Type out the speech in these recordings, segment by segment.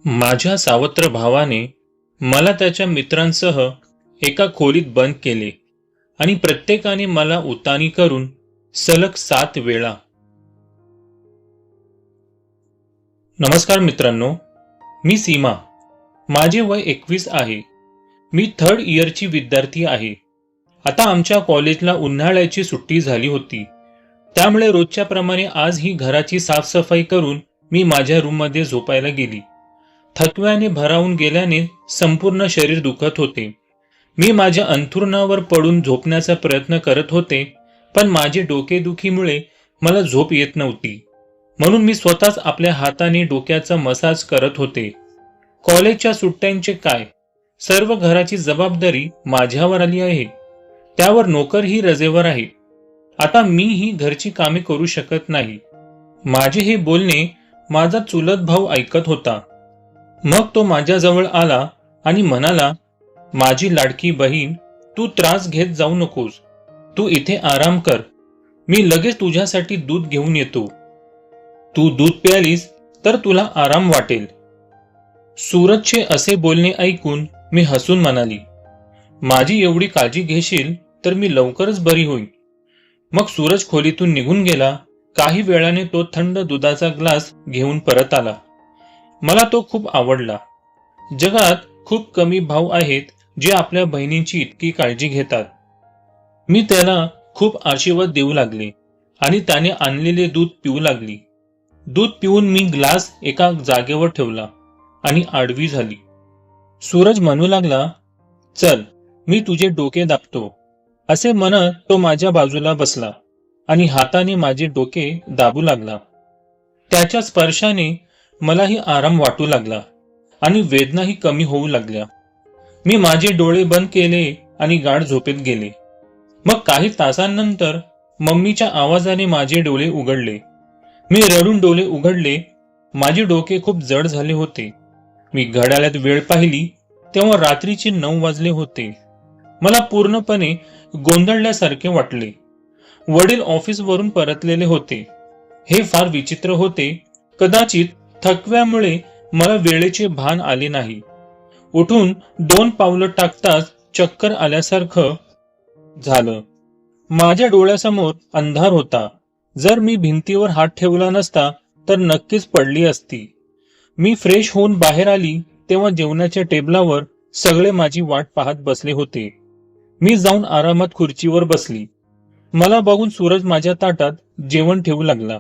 माझ्या सावत्र भावाने मला त्याच्या मित्रांसह एका खोलीत बंद केले आणि प्रत्येकाने मला उतानी करून सलग 7 वेळा. नमस्कार मित्रांनो, मी सीमा. माझे वय 21 आहे. मी 3rd इयरची विद्यार्थी आहे. आता आमच्या कॉलेजला उन्हाळ्याची सुट्टी झाली होती, त्यामुळे रोजच्या प्रमाणे आज ही घराची साफसफाई करून मी माझ्या रूममध्ये झोपायला गेली. थकव्याने भरावून गेल्याने संपूर्ण शरीर दुखत होते. मी माझ्या अंथरुणावर पडून झोपण्याचा प्रयत्न करत होते, पण माझे डोकेदुखीमुळे मला झोप येत नव्हती. म्हणून मी स्वतःच आपल्या हाताने डोक्याचा मसाज करत होते. कॉलेजच्या सुट्ट्यांचे काय, सर्व घराची जबाबदारी माझ्यावर आली आहे. त्यावर नोकरही रजेवर आहे. आता मी ही घरची कामे करू शकत नाही. माझे हे बोलणे माझा चुलत भाऊ ऐकत होता. मग तो माझ्याजवळ आला आणि म्हणाला, माझी लाडकी बहीण, तू त्रास घेत जाऊ नकोस. तू इथे आराम कर. मी लगेच तुझ्यासाठी दूध घेऊन येतो. तू दूध प्यालीस तर तुला आराम वाटेल. सूरजचे असे बोलणे ऐकून मी हसून म्हणाली, माझी एवढी काळजी घेशील तर मी लवकरच बरी होईन. मग सूरज खोलीतून निघून गेला. काही वेळाने तो थंड दुधाचा ग्लास घेऊन परत आला. मला तो खूप आवडला. जगात खूप कमी भाऊ आहेत जे आपल्या बहिणींची इतकी काळजी घेतात. मी त्याला खूप आशीर्वाद देऊ लागले आणि त्याने आणलेले दूध पिऊ लागली. दूध पिऊन मी ग्लास एका जागेवर ठेवला आणि आडवी झाली. सूरज म्हणू लागला, चल मी तुझे डोके दाबतो. असे म्हणत तो माझ्या बाजूला बसला आणि हाताने माझे डोके दाबू लागला. त्याच्या स्पर्शाने मलाही आराम वाटू लागला आणि वेदनाही कमी होऊ लागल्या. मी माझे डोळे बंद केले आणि गाढ झोपेत गेले. मग काही तासांनंतर मम्मीच्या आवाजाने माझे डोळे उघडले. मी रडून डोळे उघडले. माझे डोके खूप जड झाले होते. मी घड्याळात वेळ पाहिली तेव्हा रात्रीचे 9 वाजले होते. मला पूर्णपणे गोंधळल्यासारखे वाटले. वडील ऑफिसवरून परतलेले होते. हे फार विचित्र होते. कदाचित थकव्यामुळे मला वेळेचे भान आले नाही. उठून 2 पावलं टाकताच चक्कर आल्यासारखं झालं. माझ्या डोळ्यासमोर अंधार होता. जर मी भिंतीवर हात ठेवला नसता तर नक्कीच पडली असती. मी फ्रेश होऊन बाहेर आली तेव्हा जेवणाच्या टेबलावर सगळे माझी वाट पाहत बसले होते. मी जाऊन आरामात खुर्चीवर बसली. मला बघून सूरज माझ्या ताटात जेवण ठेवू लागला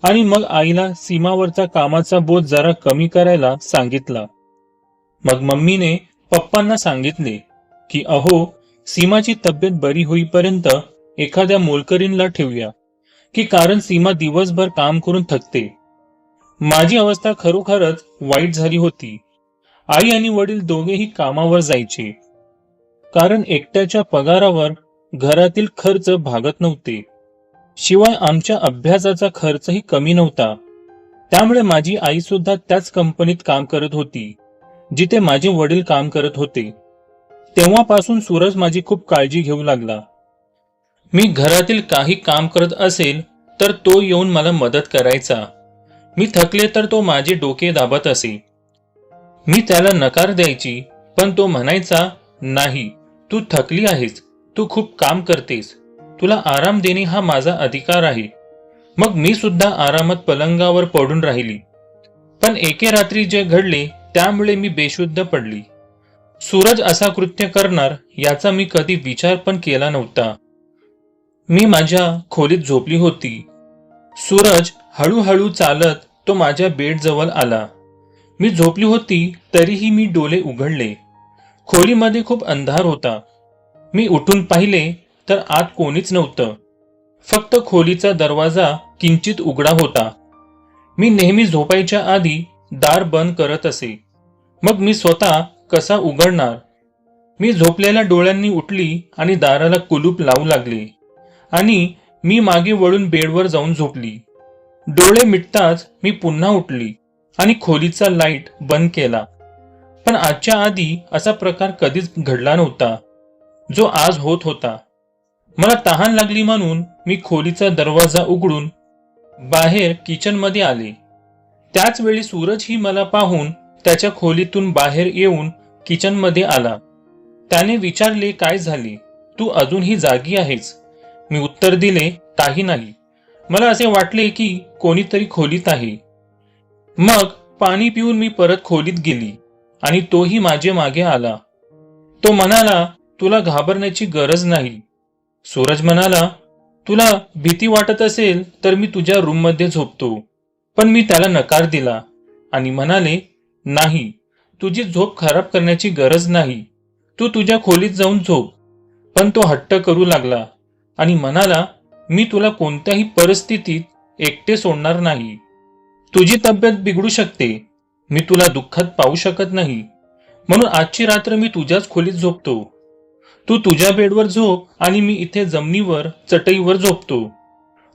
आणि मग आईला सीमावरचा कामाचा बोज जरा कमी करायला सांगितला. मग मम्मीने पप्पांना सांगितले की अहो, सीमाची तब्येत बरी होईपर्यंत एखाद्या मोलकरीणला ठेवूया, की कारण सीमा दिवसभर काम करून थकते. माझी अवस्था खरोखरच वाईट झाली होती. आई आणि वडील दोघेही कामावर जायचे, कारण एकट्याच्या पगारावर घरातील खर्च भागत नव्हते. शिवाय आमच्या अभ्यासाचा खर्चही कमी नव्हता. त्यामुळे माझी आई सुद्धा त्याच कंपनीत काम करत होती जिथे माझे वडील काम करत होते. तेव्हापासून सूरज माझी खूप काळजी घेऊ लागला. मी घरातील काही काम करत असेल तर तो येऊन मला मदत करायचा. मी थकले तर तो माझे डोके दाबत असे. मी त्याला नकार द्यायची, पण तो म्हणायचा, नाही, तू थकली आहेस, तू खूप काम करतेस, तुला आराम देणे हा माझा अधिकार आहे. मग मी सुद्धा आरामात पलंगावर पडून राहिली. पण एके रात्री जे घडले त्यामुळे मी बेशुद्ध पडली. सूरज असा कृत्य करणार याचा मी कधी विचार पण केला नव्हता. मी माझ्या खोलीत झोपली होती. सूरज हळूहळू चालत तो माझ्या बेडजवळ आला. मी झोपली होती तरीही मी डोळे उघडले. खोलीमध्ये खूप अंधार होता. मी उठून पाहिले तर आत कोणीच नव्हतं. फक्त खोलीचा दरवाजा किंचित उघडा होता. मी नेहमी झोपायच्या आधी दार बंद करत असे. मग मी स्वतः कसा उघडणार? मी झोपलेल्या डोळ्यांनी उठली आणि दाराला कुलूप लावू लागले आणि मी मागे वळून बेडवर जाऊन झोपली. डोळे मिटताच मी पुन्हा उठली आणि खोलीचा लाईट बंद केला. पण आजच्या आधी असा प्रकार कधीच घडला नव्हता जो आज होत होता. मला तहान लागली म्हणून मी खोलीचा दरवाजा उघडून बाहेर किचनमध्ये आले. त्याच वेळी सूरज ही मला पाहून त्याच्या खोलीतून बाहेर येऊन किचनमध्ये आला. त्याने विचारले, काय झाले, तू अजूनही जागी आहेस? मी उत्तर दिले, काही नाही. मला असे वाटले की कोणीतरी खोलीत आहे. मग पाणी पिऊन मी परत खोलीत गेली आणि तोही माझे मागे आला. तो म्हणाला, तुला घाबरण्याची गरज नाही. सूरज म्हणाला, तुला भीती वाटत असेल तर मी तुझ्या रूममध्ये झोपतो. पण मी त्याला नकार दिला आणि म्हणाले, नाही, तुझी झोप खराब करण्याची गरज नाही. तू तुझ्या खोलीत जाऊन झोप. पण तो हट्ट करू लागला आणि म्हणाला, मी तुला कोणत्याही परिस्थितीत एकटे सोडणार नाही. तुझी तब्येत बिघडू शकते. मी तुला दुःखात पाहू शकत नाही. म्हणून आजची रात्र मी तुझ्याच खोलीत झोपतो. तू तुझ्या बेडवर झोप आणि मी इथे जमिनीवर चटईवर झोपतो.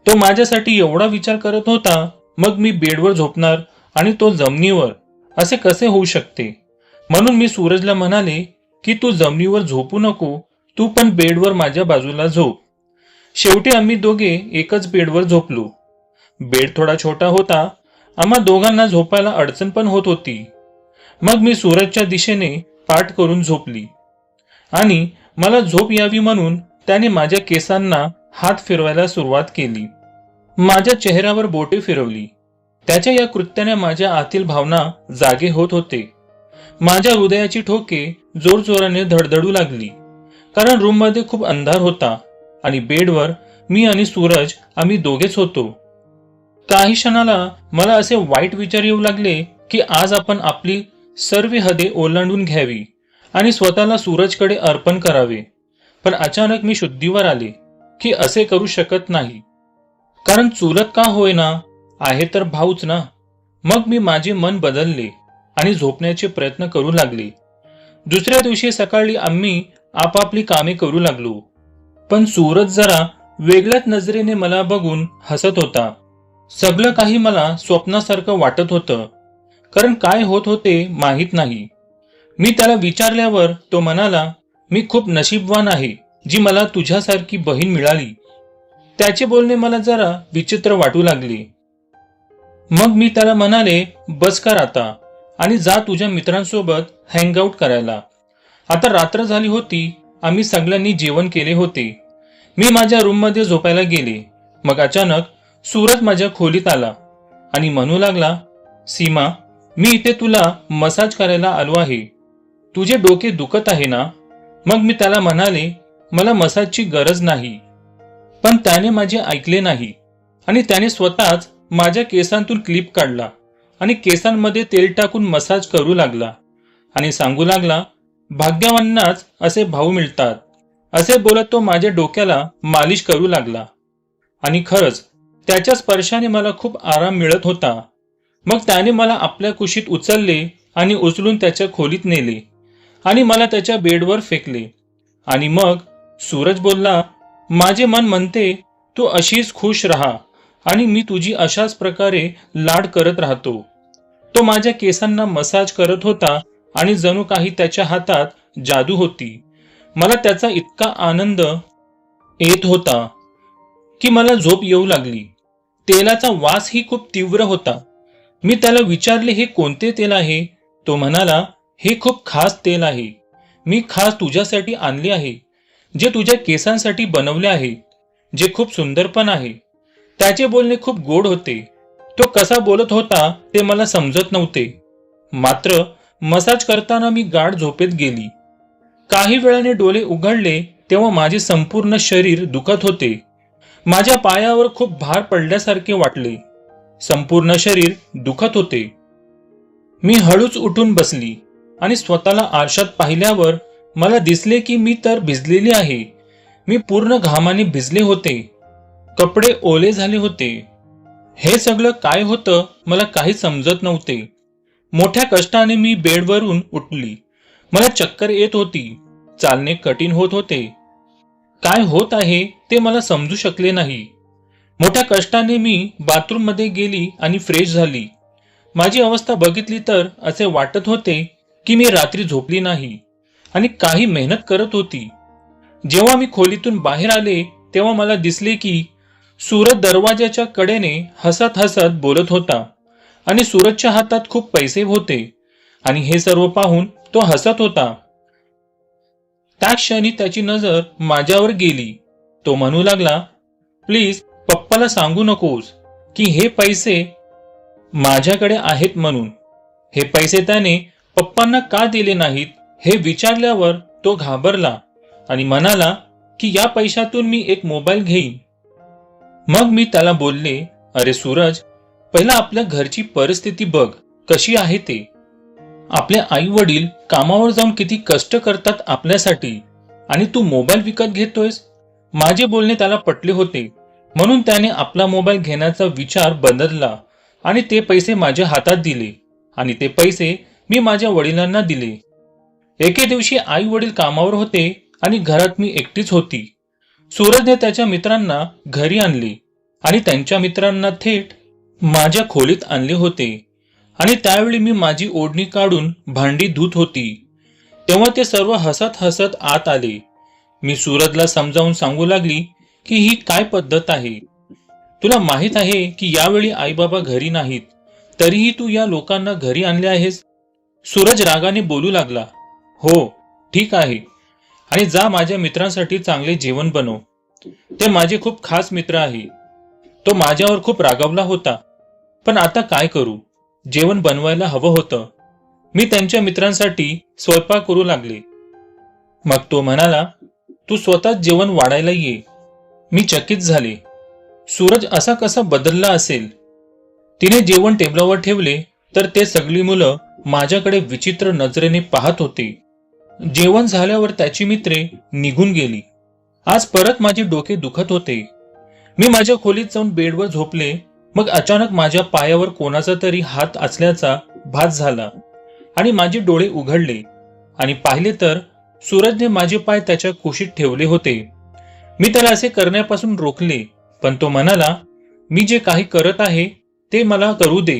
तो माझ्यासाठी एवढा विचार करत होता, मग मी बेडवर झोपणार आणि तो जमिनीवर, असे कसे होऊ शकते? म्हणून मी सूरजला म्हणाले की तू जमिनीवर झोपू नको, तू पण बेडवर माझ्या बाजूला झोप. शेवटी आम्ही दोघे एकच बेडवर झोपलो. बेड थोडा छोटा होता. आम्हा दोघांना झोपायला अडचण पण होत होती. मग मी सूरजच्या दिशेने पाठ करून झोपली आणि मला झोप यावी म्हणून त्याने माझ्या केसांना हात फिरवायला सुरुवात केली. माझ्या चेहऱ्यावर बोटे फिरवली. त्याच्या या कृत्याने माझ्या आतील भावना जागे होत होते. माझ्या हृदयाची ठोके जोरजोराने धडधडू लागली, कारण रूममध्ये खूप अंधार होता आणि बेडवर मी आणि सूरज आम्ही दोघेच होतो. काही क्षणाला मला असे वाईट विचार येऊ लागले की आज आपण आपली सर्व हदे ओलांडून घ्यावी आणि स्वतःला सूरजकडे अर्पण करावे. पण अचानक मी शुद्धीवर आले की असे करू शकत नाही, कारण चुलत का होईना, आहे तर भाऊच ना. मग मी माझे मन बदलले आणि झोपण्याचे प्रयत्न करू लागले. दुसऱ्या दिवशी सकाळी आम्ही आपापली कामे करू लागलो. पण सूरज जरा वेगळ्याच नजरेने मला बघून हसत होता. सगळं काही मला स्वप्नासारखं वाटत होतं, कारण काय होत होते माहीत नाही. मी त्याला विचारल्यावर तो म्हणाला, मी खूप नशीबवान आहे जी मला तुझ्यासारखी बहीण मिळाली. त्याचे बोलणे मला जरा विचित्र वाटू लागले. मग मी त्याला म्हणाले, बस कर आता आणि जा तुझ्या मित्रांसोबत हँगआउट करायला. आता रात्र झाली होती. आम्ही सगळ्यांनी जेवण केले होते. मी माझ्या रूममध्ये झोपायला गेले. मग अचानक सूरज माझ्या खोलीत आला आणि म्हणू लागला, सीमा, मी इथे तुला मसाज करायला आलो आहे. तुझे डोके दुखत आहे ना? मग मी त्याला म्हणाले, मला मसाजची गरज नाही. पण त्याने माझे ऐकले नाही आणि त्याने स्वतःच माझ्या केसांतून क्लिप काढला आणि केसांमध्ये तेल टाकून मसाज करू लागला आणि सांगू लागला, भाग्यवानांनाच असे भाऊ मिळतात. असे बोलत तो माझ्या डोक्याला मालिश करू लागला आणि खरंच त्याच्या स्पर्शाने मला खूप आराम मिळत होता. मग त्याने मला आपल्या कुशीत उचलले आणि उचलून त्याच्या खोलीत नेले आणि मला त्याच्या बेडवर फेकले. आणि मग सूरज बोलला, माझे मन म्हणते तू अशीच खुश राहा आणि मी तुझी अशाच प्रकारे लाड करत राहतो. तो माझ्या केसांना मसाज करत होता आणि जणू काही त्याच्या हातात जादू होती. मला त्याचा इतका आनंद येत होता की मला झोप येऊ लागली. तेलाचा वासही खूप तीव्र होता. मी त्याला विचारले, हे कोणते तेल आहे? तो म्हणाला, हे खूप खास तेल आहे. मी खास तुझ्यासाठी आणले आहे, जे तुझ्या केसांसाठी बनवले आहे, जे खूप सुंदर पण आहे. त्याचे बोलणे खूप गोड होते. तो कसा बोलत होता ते मला समजत नव्हते. मात्र मसाज करताना मी गाढ झोपेत गेली. काही वेळाने डोळे उघडले तेव्हा माझे संपूर्ण शरीर दुखत होते. माझ्या पायावर खूप भार पडल्यासारखे वाटले. संपूर्ण शरीर दुखत होते. मी हळूच उठून बसली आणि स्वतःला आरशात पाहिल्यावर मला दिसले की मी तर भिजलेली आहे. मी पूर्ण घामाने भिजले होते. कपडे ओले झाले होते. हे सगळं काय होतं मला काही समजत नव्हते. मोठ्या कष्टाने मी बेडवरून उठली. मला चक्कर येत होती. चालणे कठीण होत होते. काय होत आहे ते मला समजू शकले नाही. मोठ्या कष्टाने मी बाथरूममध्ये गेली आणि फ्रेश झाली. माझी अवस्था बघितली तर असे वाटत होते की मी रात्री झोपली नाही आणि काही मेहनत करत होती. जेव्हा मी खोलीतून बाहेर आले तेव्हा मला दिसले की सूरज दरवाजाच्या कडेने हसत हसत बोलत होता आणि सूरजच्या हातात खूप पैसे होते. आणि हे सर्व पाहून तो हसत होता. त्या क्षणी त्याची नजर माझ्यावर गेली. तो म्हणू लागला, प्लीज पप्पाला सांगू नकोस की हे पैसे माझ्याकडे आहेत म्हणून. हे पैसे त्याने पप्पांना का दिले नाहीत हे विचारल्यावर तो घाबरला आणि म्हणाला की या पैशातून मी एक मोबाईल घेईन. मग मी त्याला बोलले, अरे सूरज, पहिला आपल्या घरची परिस्थिती बघ कशी आहे ते. आपले आई वडील कामावर जाऊन किती कष्ट करतात आपल्यासाठी आणि तू मोबाईल विकत घेतोयस. माझे बोलणे त्याला पटले होते, म्हणून त्याने आपला मोबाईल घेण्याचा विचार बदलला आणि ते पैसे माझ्या हातात दिले आणि ते पैसे मी माझ्या वडिलांना दिले. एके दिवशी आई वडील कामावर होते आणि घरात मी एकटीच होती. सूरजने त्याच्या मित्रांना घरी आणले आणि त्यांच्या मित्रांना थेट माझ्या खोलीत आणले होते आणि त्यावेळी मी माझी ओढणी काढून भांडी धुत होती. तेव्हा ते सर्व हसत हसत आत आले. मी सूरजला समजावून सांगू लागली की ही काय पद्धत आहे. तुला माहित आहे की यावेळी आई बाबा घरी नाहीत, तरीही तू या लोकांना घरी आणले आहेस. सूरज रागाने बोलू लागला, हो ठीक आहे, आणि जा माझ्या मित्रांसाठी चांगले जेवण बनव. ते माझे खूप खास मित्र आहे. तो माझ्यावर खूप रागावला होता, पण आता काय करू, जेवण बनवायला हवं होतं. मी त्यांच्या मित्रांसाठी स्वयंपाक करू लागले. मग तो म्हणाला, तू स्वतःच जेवण वाढायला ये. मी चकित झाले. सूरज असा कसा बदलला असेल. तिने जेवण टेबलावर ठेवले तर ते सगळी मुलं माझ्याकडे विचित्र नजरेने पाहत होते. जेवण झाल्यावर त्याची मित्रे निघून गेली. आज परत माझे डोके दुखत होते. मी माझ्या खोलीत जाऊन बेडवर झोपले. मग अचानक माझ्या पायावर कोणाचा तरी हात असल्याचा भास झाला आणि माझे डोळे उघडले आणि पाहिले तर सूरजने माझे पाय त्याच्या कुशीत ठेवले होते. मी त्याला असे करण्यापासून रोखले, पण तो म्हणाला, मी जे काही करत आहे ते मला करू दे.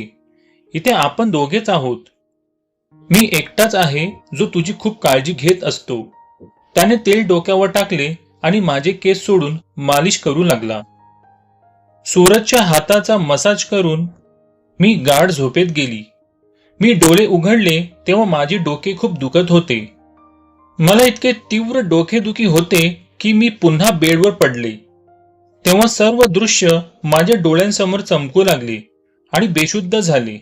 इथे आपण दोघेच आहोत. मी एकटाच आहे जो तुझी खूप काळजी घेत असतो. त्याने तेल डोक्यावर टाकले आणि माझे केस सोडून मालिश करू लागला. सूरजच्या हाताचा मसाज करून मी गाढ झोपेत गेली. मी डोळे उघडले तेव्हा माझे डोके खूप दुखत होते. मला इतके तीव्र डोकेदुखी होते की मी पुन्हा बेडवर पडले. तेव्हा सर्व दृश्य माझ्या डोळ्यांसमोर चमकू लागले आणि बेशुद्ध झाले.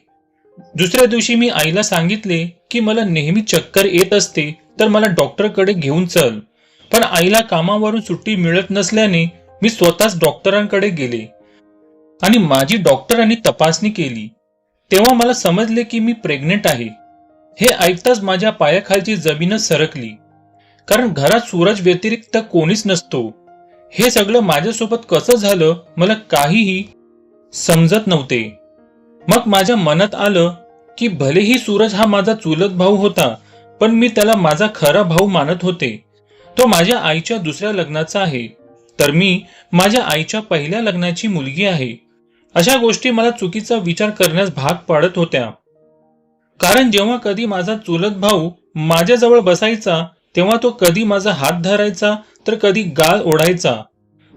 दुसऱ्या दिवशी मी आईला सांगितले की मला नेहमी चक्कर येत असते, तर मला डॉक्टरकडे घेऊन चल. पण आईला कामावरून सुट्टी मिळत नसल्याने मी स्वतःच डॉक्टरांकडे गेले आणि माझी डॉक्टरांनी तपासणी केली. तेव्हा मला समजले की मी प्रेग्नेंट आहे. हे ऐकताच माझ्या पायाखालची जमीनच सरकली, कारण घरात सूरज व्यतिरिक्त कोणीच नसतो. हे सगळं माझ्यासोबत कसं झालं मला काहीही समजत नव्हते. मग माझ्या मनात आलं की भलेही सूरज हा माझा चुलत भाऊ होता, पण मी त्याला माझा खरा भाऊ मानत होते. तो माझ्या आईच्या दुसऱ्या लग्नाचा आहे, तर मी माझ्या आईच्या पहिल्या लग्नाची मुलगी आहे. अशा गोष्टी मला चुकीचा विचार करण्यास भाग पाडत होत्या. कारण जेव्हा कधी माझा चुलत भाऊ माझ्याजवळ बसायचा तेव्हा तो कधी माझा हात धरायचा तर कधी गाल ओढायचा.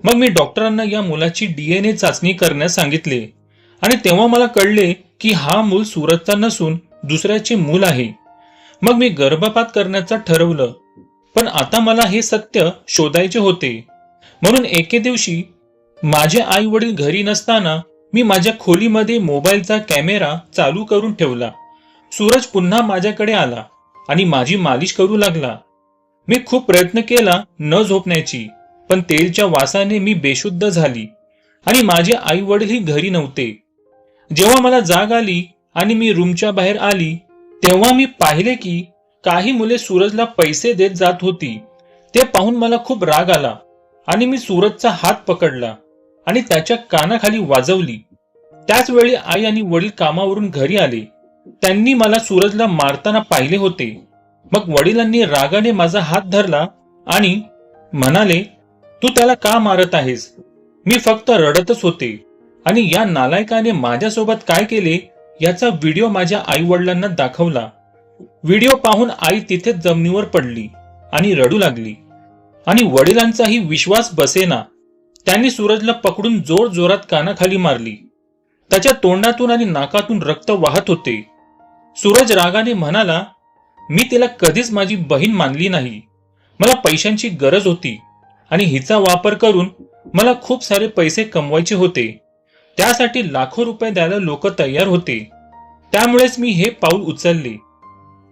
मग मी डॉक्टरांना या मुलाची DNA चाचणी करण्यास सांगितले आणि तेव्हा मला कळले की हा मूल सूरजचा नसून दुसऱ्याचे मूल आहे. मग मी गर्भपात करण्याचं ठरवलं, पण आता मला हे सत्य शोधायचे होते. म्हणून एके दिवशी माझे आई वडील घरी नसताना मी माझ्या खोलीमध्ये मोबाईलचा कॅमेरा चालू करून ठेवला. सूरज पुन्हा माझ्याकडे आला आणि माझी मालिश करू लागला. मी खूप प्रयत्न केला न झोपण्याची, पण तेलच्या वासाने मी बेशुद्ध झाली आणि माझे आई वडीलही घरी नव्हते. जेव्हा मला जाग आली आणि मी रूमच्या बाहेर आली तेव्हा मी पाहिले की काही मुले सूरजला पैसे देत जात होती. ते पाहून मला खूप राग आला आणि मी सूरजचा हात पकडला आणि त्याच्या कानाखाली वाजवली. त्याच वेळी आई आणि वडील कामावरून घरी आले. त्यांनी मला सूरजला मारताना पाहिले होते. मग वडिलांनी रागाने माझा हात धरला आणि म्हणाले, तू त्याला का मारत आहेस? मी फक्त रडतच होते आणि या नालायकाने माझ्यासोबत काय केले याचा व्हिडिओ माझ्या आई वडिलांना दाखवला. व्हिडिओ पाहून आई तिथेच जमिनीवर पडली आणि रडू लागली आणि वडिलांचाही विश्वास बसेना. त्यांनी सूरजला पकडून जोर जोरात कानाखाली मारली. त्याच्या तोंडातून आणि नाकातून रक्त वाहत होते. सूरज रागाने म्हणाला, मी तिला कधीच माझी बहीण मानली नाही. मला पैशांची गरज होती आणि हिचा वापर करून मला खूप सारे पैसे कमवायचे होते. त्यासाठी लाखो रुपये द्यायला लोक तयार होते. त्यामुळेच मी हे पाऊल उचलले.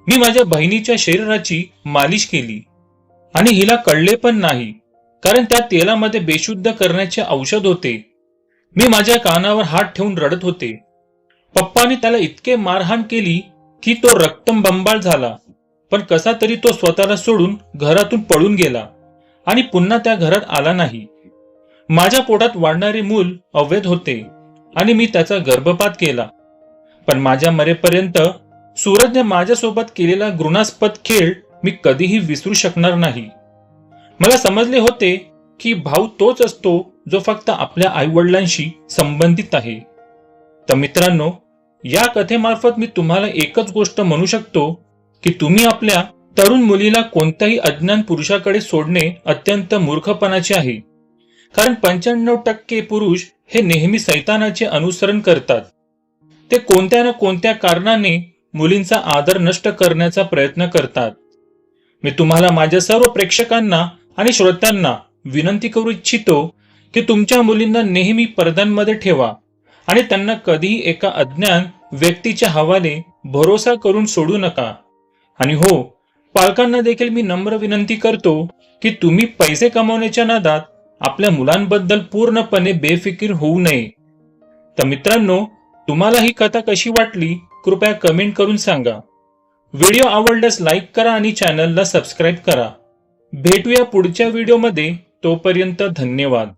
मी माझ्या बहिणीच्या शरीराची मालिश केली आणि हिला कळले पण नाही, कारण त्या तेलामध्ये बेशुद्ध करण्याचे औषध होते. मी माझ्या कानावर हात ठेवून रडत होते. पप्पाने त्याला इतके मारहाण केली की तो रक्तबंबाळ झाला. पण कसा तरी तो स्वतःला सोडून घरातून पळून गेला आणि पुन्हा त्या घरात आला नाही. माझ्या पोटात वाढणारे मूल अवैध होते आणि मी त्याचा गर्भपात केला. पण माझ्या मरेपर्यंत सूरजने माझ्यासोबत केलेला घृणास्पद खेळ मी कधीही विसरू शकणार नाही. मला समजले होते की भाऊ तोच असतो जो फक्त आपल्या आईवडिलांशी संबंधित आहे. तर मित्रांनो, या कथेमार्फत मी तुम्हाला एकच गोष्ट म्हणू शकतो की तुम्ही आपल्या तरुण मुलीला कोणत्याही अज्ञान पुरुषाकडे सोडणे अत्यंत मूर्खपणाचे आहे. कारण 95% पुरुष हे नेहमी सैतानाचे अनुसरण करतात. ते कोणत्या ना कोणत्या कारणाने मुलींचा आदर नष्ट करण्याचा प्रयत्न करतात. मी तुम्हाला माझ्या सर्व प्रेक्षकांना आणि श्रोत्यांना विनंती करू इच्छितो की तुमच्या मुलींना नेहमी पडद्यांमध्ये ठेवा आणि त्यांना कधीही एका अज्ञान व्यक्तीच्या हवाले भरोसा करून सोडू नका. आणि हो, पालकांना देखील मी नम्र विनंती करतो की तुम्ही पैसे कमवण्याच्या नादात आपल्या मुलांबद्दल पूर्णपणे बेफिकीर होऊ नये. तर मित्रांनो, तुम्हाला ही कथा कशी वाटली कृपया कमेंट करून सांगा. व्हिडिओ आवडल्यास लाईक करा आणि चॅनलला सबस्क्राईब करा. भेटूया पुढच्या व्हिडिओमध्ये. तोपर्यंत धन्यवाद.